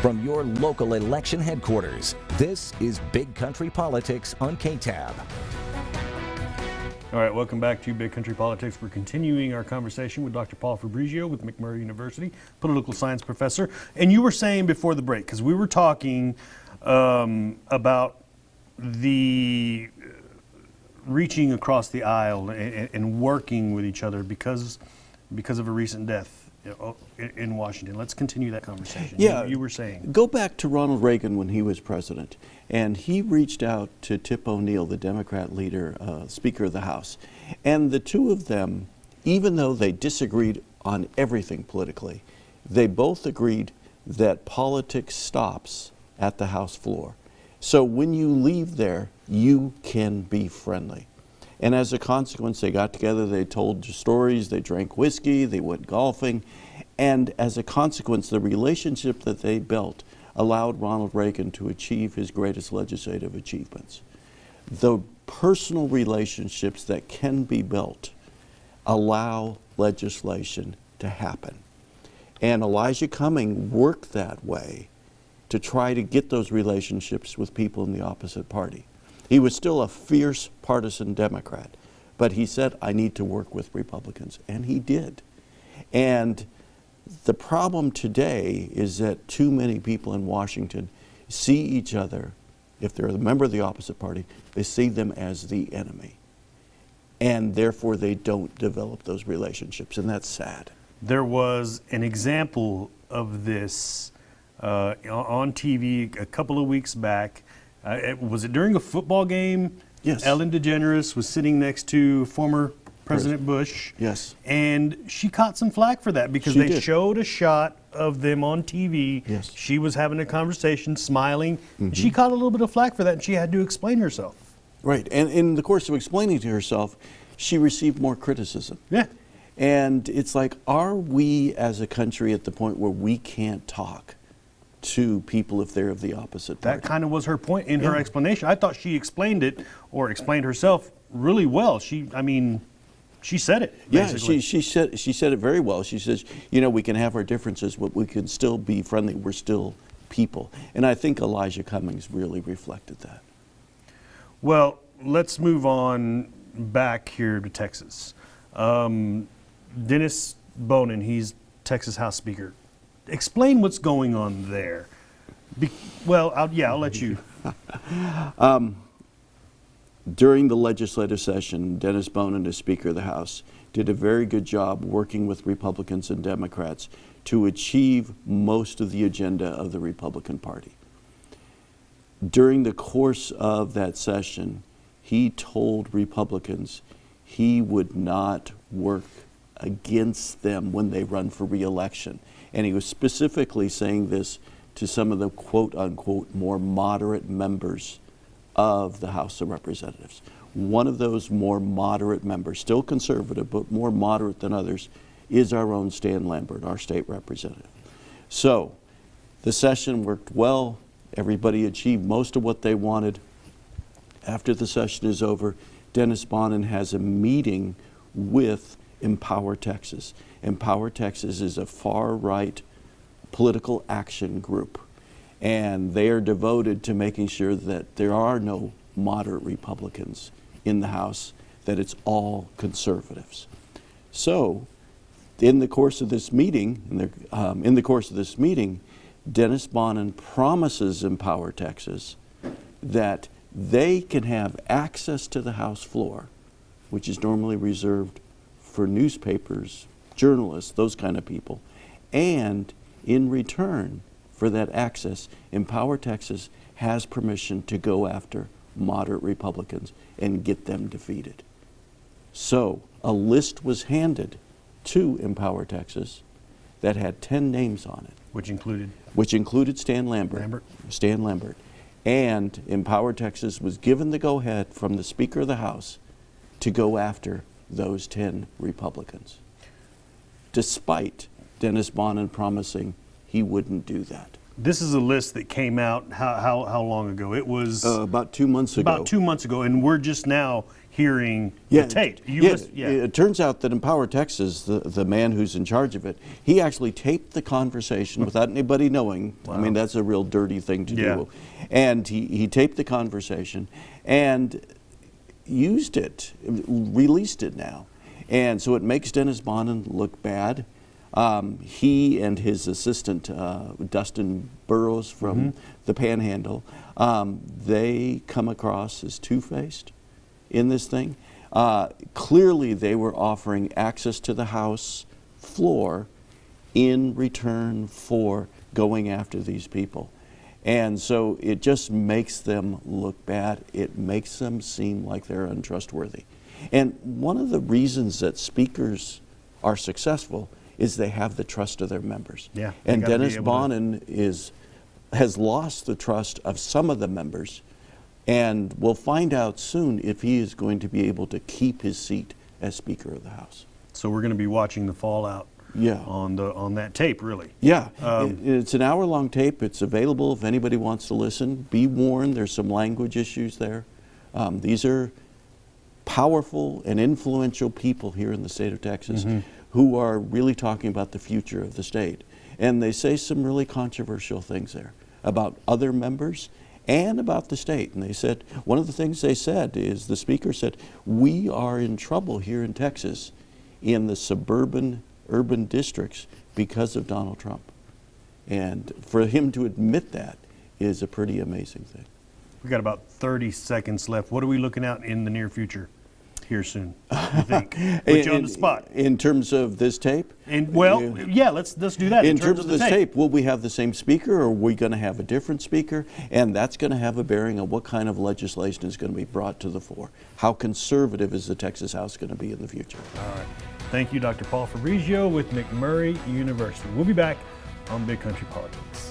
From your local election headquarters, this is Big Country Politics on KTAB. All right, welcome back to Big Country Politics. We're continuing our conversation with Dr. Paul Fabrizio with McMurray University, political science professor. And you were saying before the break, because we were talking about the reaching across the aisle and working with each other because of a recent death in Washington. Let's continue that conversation. Yeah, you were saying. Go back to Ronald Reagan when he was president, and he reached out to Tip O'Neill, the Democrat leader, Speaker of the House. And the two of them, even though they disagreed on everything politically, they both agreed that politics stops at the House floor. So when you leave there, you can be friendly. And as a consequence, they got together, they told stories, they drank whiskey, they went golfing. And as a consequence, the relationship that they built allowed Ronald Reagan to achieve his greatest legislative achievements. The personal relationships that can be built allow legislation to happen. And Elijah Cumming worked that way to try to get those relationships with people in the opposite party. He was still a fierce partisan Democrat, but he said, I need to work with Republicans, and he did. And the problem today is that too many people in Washington see each other, if they're a member of the opposite party, they see them as the enemy. And therefore they don't develop those relationships, and that's sad. There was an example of this on TV a couple of weeks back. Was it during a football game? Yes. Ellen DeGeneres was sitting next to former President Bush. Yes. And she caught some flack for that because they showed a shot of them on TV. Yes. She was having a conversation, smiling. Mm-hmm. She caught a little bit of flack for that, and she had to explain herself. Right. And in the course of explaining to herself, she received more criticism. Yeah. And it's like, are we as a country at the point where we can't talk to people if they're of the opposite party? That kind of was her point in her explanation. I thought she explained it, or explained herself, really well. She said it, basically. Yeah, she said it very well. She says, you know, we can have our differences, but we can still be friendly. We're still people. And I think Elijah Cummings really reflected that. Well, let's move on back here to Texas. Dennis Bonin, he's Texas House Speaker. Explain what's going on there. I'll let you. During the legislative session, Dennis Bonin, as Speaker of the House, did a very good job working with Republicans and Democrats to achieve most of the agenda of the Republican Party. During the course of that session, he told Republicans he would not work against them when they run for re-election. And he was specifically saying this to some of the quote-unquote more moderate members of the House of Representatives. One of those more moderate members, still conservative, but more moderate than others, is our own Stan Lambert, our state representative. So the session worked well. Everybody achieved most of what they wanted. After the session is over, Dennis Bonin has a meeting with Empower Texas. Empower Texas is a far-right political action group, and they are devoted to making sure that there are no moderate Republicans in the House, that it's all conservatives. So, in the course of this meeting, Dennis Bonin promises Empower Texas that they can have access to the House floor, which is normally reserved for newspapers, journalists, those kind of people. And in return for that access, Empower Texas has permission to go after moderate Republicans and get them defeated. So a list was handed to Empower Texas that had 10 names on it. Which included Stan Lambert. Stan Lambert. And Empower Texas was given the go-ahead from the Speaker of the House to go after those 10 Republicans, despite Dennis Bonin promising he wouldn't do that. This is a list that came out how long ago? It was about 2 months ago. About 2 months ago, and we're just now hearing the tape. It turns out that in Power, Texas, the man who's in charge of it, he actually taped the conversation without anybody knowing. Wow. I mean, that's a real dirty thing to do. And he taped the conversation and used it, released it now. And so it makes Dennis Bonnen look bad. He and his assistant, Dustin Burrows from the Panhandle, they come across as two-faced in this thing. Clearly they were offering access to the House floor in return for going after these people. And so it just makes them look bad. It makes them seem like they're untrustworthy. And one of the reasons that speakers are successful is they have the trust of their members. Yeah, and Dennis Bonnen has lost the trust of some of the members, and we'll find out soon if he is going to be able to keep his seat as Speaker of the House. So we're going to be watching the fallout on that tape, really. Yeah, it's an hour-long tape. It's available if anybody wants to listen. Be warned, there's some language issues there. These are powerful and influential people here in the state of Texas who are really talking about the future of the state. And they say some really controversial things there about other members and about the state. And they said, one of the things they said is, the speaker said, we are in trouble here in Texas in the suburban urban districts because of Donald Trump. And for him to admit that is a pretty amazing thing. We've got about 30 seconds left. What are we looking at in the near future here soon, you think? Put you on the spot. In terms of this tape? Let's do that. In terms of this tape, will we have the same speaker, or are we going to have a different speaker? And that's going to have a bearing on what kind of legislation is going to be brought to the fore. How conservative is the Texas House going to be in the future? All right. Thank you, Dr. Paul Fabrizio with McMurry University. We'll be back on Big Country Politics.